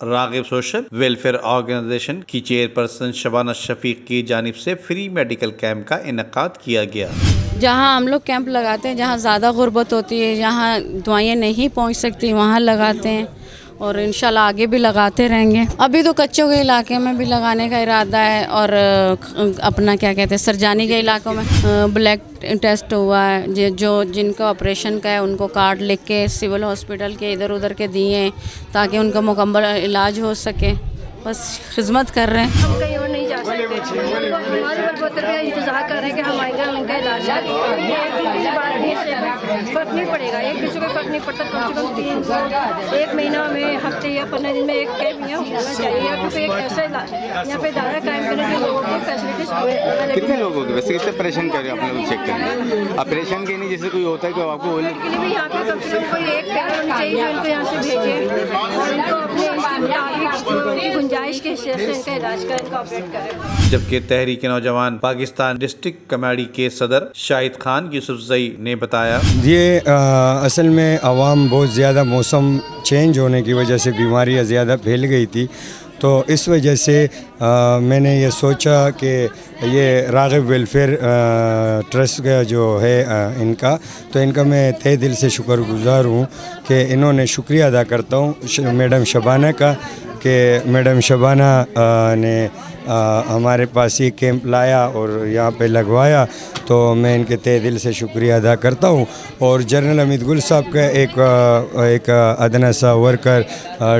راغب social welfare organization کی chairperson Shabana شفیق کی جانب سے فری میڈیکل کیمپ کا انعقاد کیا گیا۔ جہاں ہم لوگ کیمپ لگاتے ہیں، جہاں زیادہ غربت ہوتی ہے، جہاں دوائیں نہیں پہنچ سکتی، وہاں لگاتے ہیں اور انشاءاللہ آگے بھی لگاتے رہیں گے۔ ابھی تو کچوں کے علاقے میں بھی لگانے کا ارادہ ہے، اور اپنا کیا کہتے ہیں سرجانی کے علاقوں میں بلیک ٹیسٹ ہوا ہے، جو جن کا آپریشن کا ہے ان کو کارڈ لکھ کے سول ہاسپٹل کے ادھر ادھر کے دیے ہیں تاکہ ان کا مکمل علاج ہو سکے۔ بس خدمت کر رہے ہیں۔ ہم کہیں اور نہیں جا سکتے، ہمارے بلبوتر کا انتظار کر رہے ہیں کہ ہم آئیں گے، ان کا علاج ہے۔ ایک دوسرے کے بعد بھی فرق نہیں پڑے گا، ایک دوسرے کو فرق نہیں پڑتا۔ کم سے کم 1 مہینہ میں، ہفتے یا 15 دن میں ایک کیمپ یہاں ہونا چاہیے، کیونکہ ایک ایسا یہاں پہ ادارہ قائم کرنے کے لوگوں کو فیسلٹیز۔ کتنے لوگ ہوگے ویسے؟ کتنے آپریشن کر رہے ہیں آپ لوگ؟ چیک کریں آپریشن کے نہیں، جیسے کوئی ہوتا ہے کہ آپ کو کے لیے بھی یہاں پہ کم سے کم کوئی ایک فیکٹر ہونی چاہیے جو ان کو یہاں سے بھیجے اور ان کو اپنے مطابق جو گنجائش کے حساب سے ان کا علاج کا ان کو آپریٹ کرے۔ جبکہ تحریک نوجوان پاکستان ڈسٹرکٹ کمیٹی کے صدر شاہد خان یوسفزئی نے بتایا، یہ اصل میں عوام بہت زیادہ موسم چینج ہونے کی وجہ سے بیماریاں زیادہ پھیل گئی تھی، تو اس وجہ سے میں نے یہ سوچا کہ یہ راغب ویلفیئر ٹرسٹ کا جو ہے ان کا میں تہ دل سے شکر گزار ہوں کہ انہوں نے شکریہ ادا کرتا ہوں میڈم شبانہ کا کہ میڈم شبانہ نے ہمارے پاس یہ کیمپ لایا اور یہاں پہ لگوایا، تو میں ان کے تہ دل سے شکریہ ادا کرتا ہوں۔ اور جنرل حمید گل صاحب کا ایک ادنا سا ورکر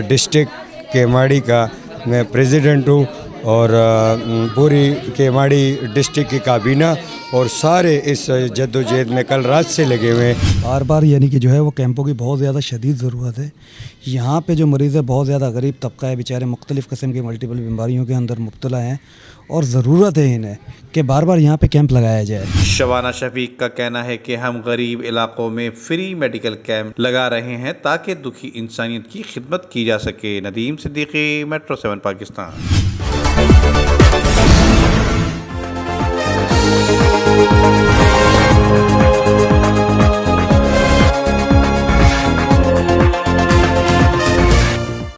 ڈسٹرکٹ کیماڑی کا میں پریزیڈنٹ ہوں، اور پوری کیماڑی ڈسٹرکٹ کی کابینہ اور سارے اس جد و جہد میں کل رات سے لگے ہوئے ہیں۔ بار بار یعنی کہ جو ہے وہ کیمپوں کی بہت زیادہ شدید ضرورت ہے۔ یہاں پہ جو مریض ہے بہت زیادہ غریب طبقہ ہے، بیچارے مختلف قسم کی ملٹیپل بیماریوں کے اندر مبتلا ہیں، اور ضرورت ہے انہیں کہ بار بار یہاں پہ کیمپ لگایا جائے۔ شبانہ شفیق کا کہنا ہے کہ ہم غریب علاقوں میں فری میڈیکل کیمپ لگا رہے ہیں تاکہ دکھی انسانیت کی خدمت کی جا سکے۔ ندیم صدیقی، میٹرو 7 پاکستان۔